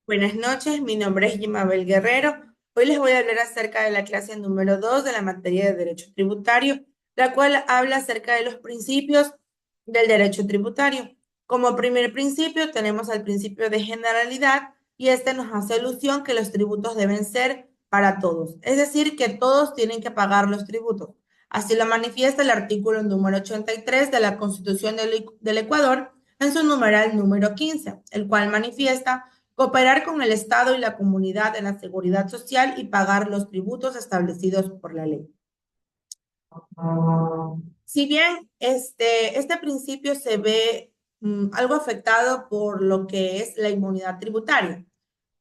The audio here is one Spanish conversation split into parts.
Buenas noches, mi nombre es Yimabel Guerrero. Hoy les voy a hablar acerca de la clase número 2 de la materia de Derecho Tributario, la cual habla acerca de los principios del derecho tributario. Como primer principio tenemos el principio de generalidad y este nos hace alusión que los tributos deben ser para todos, es decir, que todos tienen que pagar los tributos. Así lo manifiesta el artículo número 83 de la Constitución del Ecuador en su numeral número 15, el cual manifiesta cooperar con el Estado y la comunidad en la seguridad social y pagar los tributos establecidos por la ley. Si bien este principio se ve algo afectado por lo que es la inmunidad tributaria.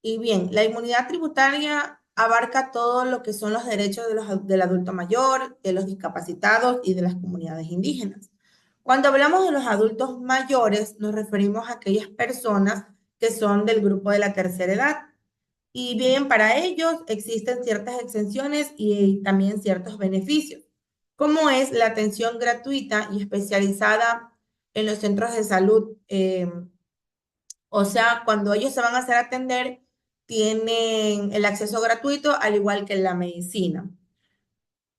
Y bien, la inmunidad tributaria abarca todo lo que son los derechos del adulto mayor, de los discapacitados y de las comunidades indígenas. Cuando hablamos de los adultos mayores, nos referimos a aquellas personas que son del grupo de la tercera edad. Y bien, para ellos existen ciertas exenciones y también ciertos beneficios, como es la atención gratuita y especializada en los centros de salud. O sea, cuando ellos se van a hacer atender, tienen el acceso gratuito, al igual que la medicina.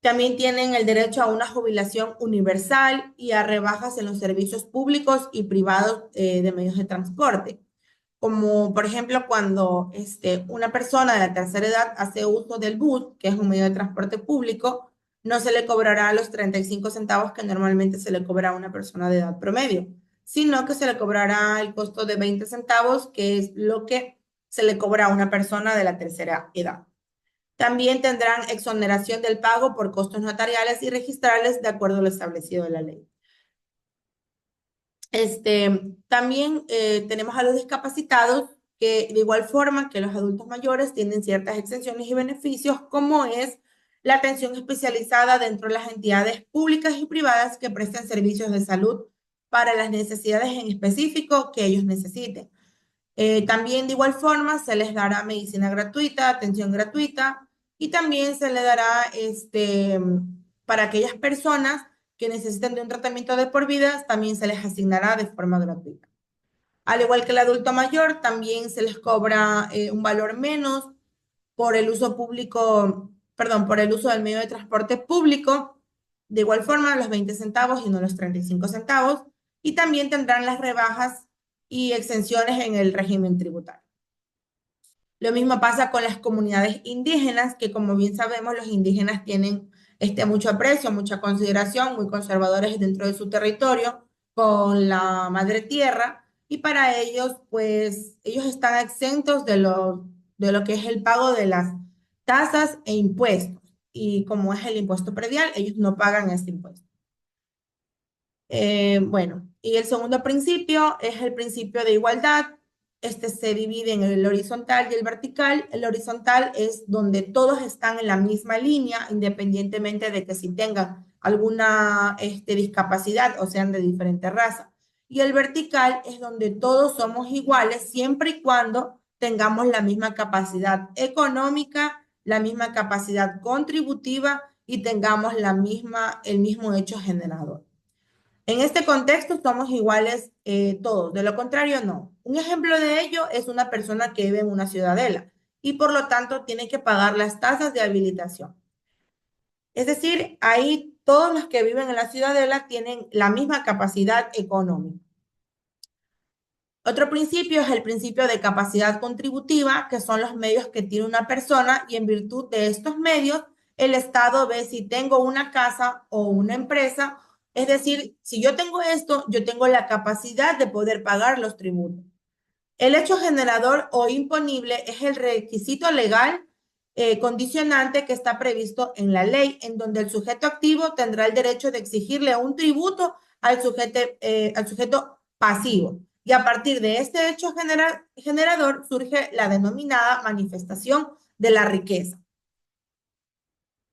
También tienen el derecho a una jubilación universal y a rebajas en los servicios públicos y privados de medios de transporte. Como por ejemplo cuando una persona de la tercera edad hace uso del bus, que es un medio de transporte público, no se le cobrará los 35 centavos que normalmente se le cobra a una persona de edad promedio, sino que se le cobrará el costo de 20 centavos, que es lo que se le cobra a una persona de la tercera edad. También tendrán exoneración del pago por costos notariales y registrales de acuerdo a lo establecido en la ley. También tenemos a los discapacitados que de igual forma que los adultos mayores tienen ciertas exenciones y beneficios, como es la atención especializada dentro de las entidades públicas y privadas que prestan servicios de salud para las necesidades en específico que ellos necesiten. También de igual forma se les dará medicina gratuita, atención gratuita y también se le dará para aquellas personas que necesiten de un tratamiento de por vida, también se les asignará de forma gratuita. Al igual que el adulto mayor, también se les cobra un valor menos por el uso público, perdón, por el uso del medio de transporte público. De igual forma, los 20 centavos y no los 35 centavos. Y también tendrán las rebajas y exenciones en el régimen tributario. Lo mismo pasa con las comunidades indígenas, que como bien sabemos, los indígenas tienen mucho aprecio, mucha consideración, muy conservadores dentro de su territorio con la madre tierra, y para ellos, pues, ellos están exentos de lo que es el pago de las tasas e impuestos. Y como es el impuesto predial, ellos no pagan este impuesto. Bueno, y el segundo principio es el principio de igualdad. Este se divide en el horizontal y el vertical. El horizontal es donde todos están en la misma línea, independientemente de que si tengan alguna discapacidad o sean de diferente raza. Y el vertical es donde todos somos iguales siempre y cuando tengamos la misma capacidad económica, la misma capacidad contributiva y tengamos el mismo hecho generador. En este contexto somos iguales todos, de lo contrario no. Un ejemplo de ello es una persona que vive en una ciudadela y por lo tanto tiene que pagar las tasas de habilitación. Es decir, ahí todos los que viven en la ciudadela tienen la misma capacidad económica. Otro principio es el principio de capacidad contributiva, que son los medios que tiene una persona y en virtud de estos medios, el Estado ve si tengo una casa o una empresa. Es decir, si yo tengo esto, yo tengo la capacidad de poder pagar los tributos. El hecho generador o imponible es el requisito legal condicionante que está previsto en la ley, en donde el sujeto activo tendrá el derecho de exigirle un tributo al sujeto pasivo. Y a partir de este hecho generador surge la denominada manifestación de la riqueza.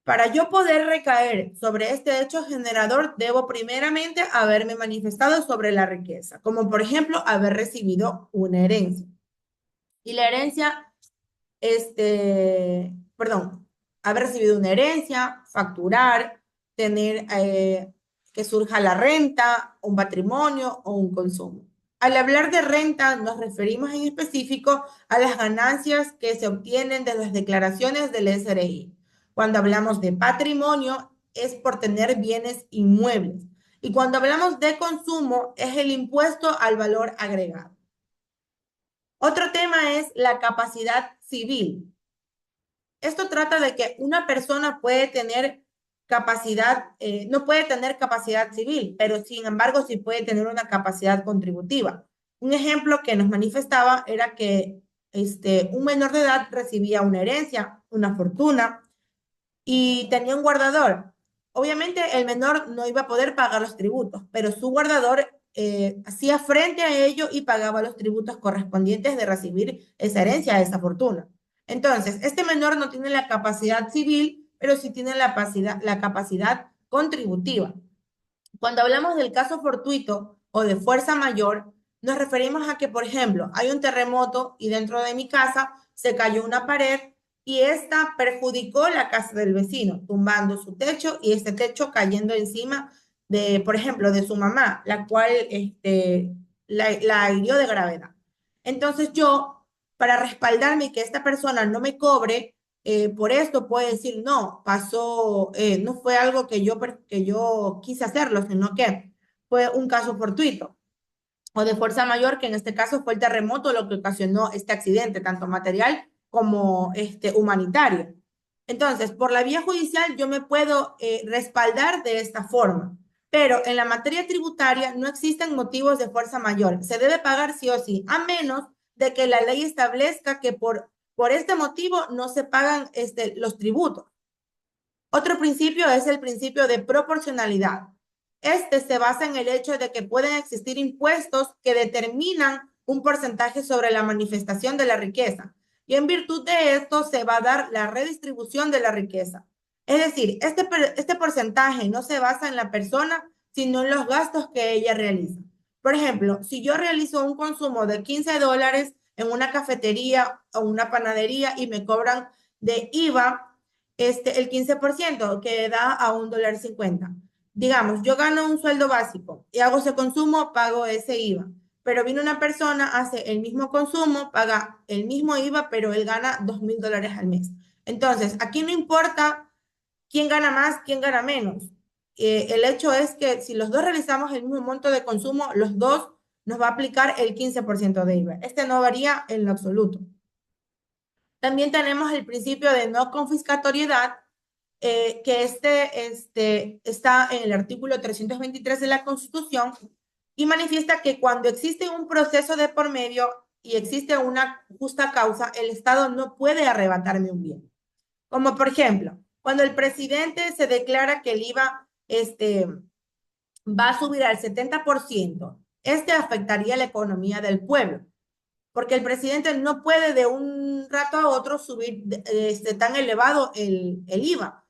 Para yo poder recaer sobre este hecho generador, debo primeramente haberme manifestado sobre la riqueza, como por ejemplo haber recibido una herencia. Y la herencia, perdón, haber recibido una herencia, facturar, tener que surja la renta, un patrimonio o un consumo. Al hablar de renta, nos referimos en específico a las ganancias que se obtienen de las declaraciones del SRI. Cuando hablamos de patrimonio, es por tener bienes inmuebles. Y cuando hablamos de consumo, es el impuesto al valor agregado. Otro tema es la capacidad civil. Esto trata de que una persona puede tener capacidad, no puede tener capacidad civil, pero sin embargo sí puede tener una capacidad contributiva. Un ejemplo que nos manifestaba era que un menor de edad recibía una herencia, una fortuna, y tenía un guardador. Obviamente el menor no iba a poder pagar los tributos, pero su guardador hacía frente a ello y pagaba los tributos correspondientes de recibir esa herencia, esa fortuna. Entonces, este menor no tiene la capacidad civil, pero sí tiene la capacidad contributiva. Cuando hablamos del caso fortuito o de fuerza mayor, nos referimos a que, por ejemplo, hay un terremoto y dentro de mi casa se cayó una pared y esta perjudicó la casa del vecino, tumbando su techo y este techo cayendo encima de, por ejemplo, de su mamá, la cual la hirió de gravedad. Entonces yo, para respaldarme y que esta persona no me cobre, por esto puedo decir, no, pasó, no fue algo que yo quise hacerlo, sino que fue un caso fortuito o de fuerza mayor, que en este caso fue el terremoto lo que ocasionó este accidente, tanto material como humanitario. Entonces, por la vía judicial yo me puedo respaldar de esta forma, pero en la materia tributaria no existen motivos de fuerza mayor. Se debe pagar sí o sí, a menos de que la ley establezca que por este motivo no se pagan los tributos. Otro principio es el principio de proporcionalidad. Este se basa en el hecho de que pueden existir impuestos que determinan un porcentaje sobre la manifestación de la riqueza. Y en virtud de esto se va a dar la redistribución de la riqueza. Es decir, este porcentaje no se basa en la persona, sino en los gastos que ella realiza. Por ejemplo, si yo realizo un consumo de $15 en una cafetería o una panadería y me cobran de IVA el 15% que da a $1.50. Digamos, yo gano un sueldo básico y hago ese consumo, pago ese IVA. Pero viene una persona, hace el mismo consumo, paga el mismo IVA, pero él gana $2.000 al mes. Entonces, aquí no importa quién gana más, quién gana menos. El hecho es que si los dos realizamos el mismo monto de consumo, los dos nos va a aplicar el 15% de IVA. Este no varía en lo absoluto. También tenemos el principio de no confiscatoriedad, que está en el artículo 323 de la Constitución y manifiesta que cuando existe un proceso de por medio y existe una justa causa, el Estado no puede arrebatarme un bien. Como por ejemplo, cuando el presidente se declara que el IVA va a subir al 70%, este afectaría la economía del pueblo porque el presidente no puede de un rato a otro subir tan elevado el IVA.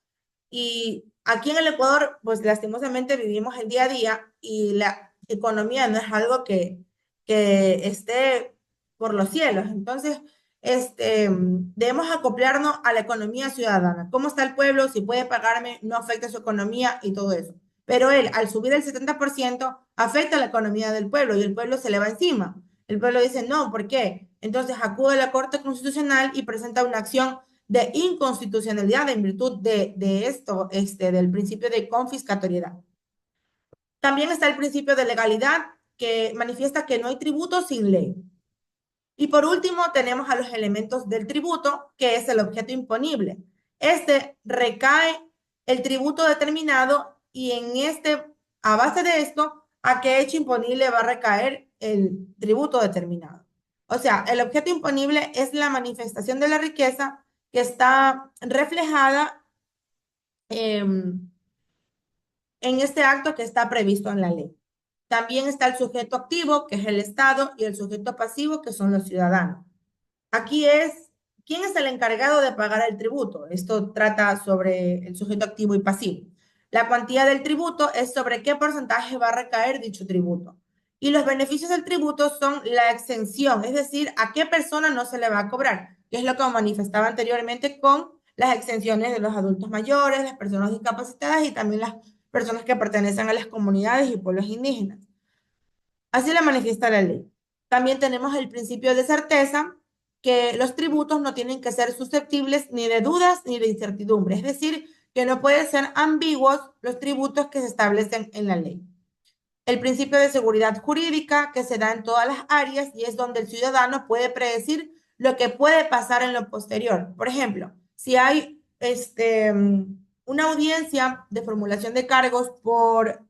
Y aquí en el Ecuador, pues lastimosamente vivimos el día a día y la economía no es algo que esté por los cielos. Entonces, debemos acoplarnos a la economía ciudadana. ¿Cómo está el pueblo? Si puede pagarme, no afecta su economía y todo eso. Pero él, al subir el 70%, afecta la economía del pueblo y el pueblo se le va encima. El pueblo dice, no, ¿por qué? Entonces acude a la Corte Constitucional y presenta una acción de inconstitucionalidad en virtud de esto, del principio de confiscatoriedad. También está el principio de legalidad que manifiesta que no hay tributo sin ley. Y por último, tenemos a los elementos del tributo, que es el objeto imponible. Recae el tributo determinado y a base de esto, ¿a qué hecho imponible va a recaer el tributo determinado? O sea, el objeto imponible es la manifestación de la riqueza que está reflejada en este acto que está previsto en la ley. También está el sujeto activo, que es el Estado, y el sujeto pasivo, que son los ciudadanos. Aquí ¿quién es el encargado de pagar el tributo? Esto trata sobre el sujeto activo y pasivo. La cuantía del tributo es sobre qué porcentaje va a recaer dicho tributo. Y los beneficios del tributo son la exención, es decir, a qué persona no se le va a cobrar, que es lo que manifestaba anteriormente con las exenciones de los adultos mayores, las personas discapacitadas y también las personas que pertenecen a las comunidades y pueblos indígenas. Así lo manifiesta la ley. También tenemos el principio de certeza, que los tributos no tienen que ser susceptibles ni de dudas ni de incertidumbre, es decir, que no pueden ser ambiguos los tributos que se establecen en la ley. El principio de seguridad jurídica, que se da en todas las áreas y es donde el ciudadano puede predecir lo que puede pasar en lo posterior. Por ejemplo, si hay una audiencia de formulación de cargos por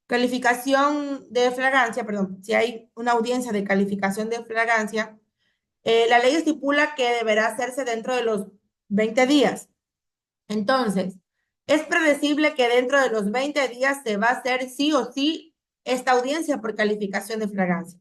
calificación de flagrancia, perdón, si hay una audiencia de calificación de flagrancia, la ley estipula que deberá hacerse dentro de los 20 días. Entonces, es predecible que dentro de los 20 días se va a hacer sí o sí esta audiencia por calificación de flagrancia.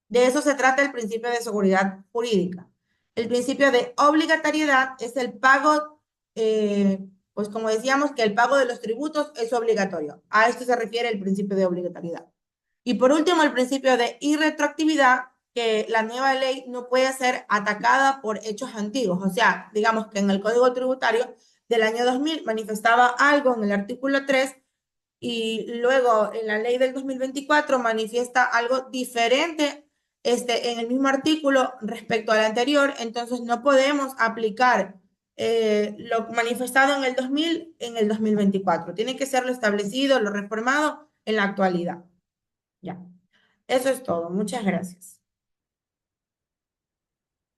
De eso se trata el principio de seguridad jurídica. El principio de obligatoriedad es el pago, pues como decíamos, que el pago de los tributos es obligatorio. A esto se refiere el principio de obligatoriedad. Y por último, el principio de irretroactividad, que la nueva ley no puede ser atacada por hechos antiguos. O sea, digamos que en el Código Tributario del año 2000 manifestaba algo en el artículo 3 y luego en la ley del 2024 manifiesta algo diferente en el mismo artículo respecto al anterior, entonces no podemos aplicar lo manifestado en el 2000 en el 2024. Tiene que ser lo establecido, lo reformado en la actualidad. Ya, eso es todo. Muchas gracias.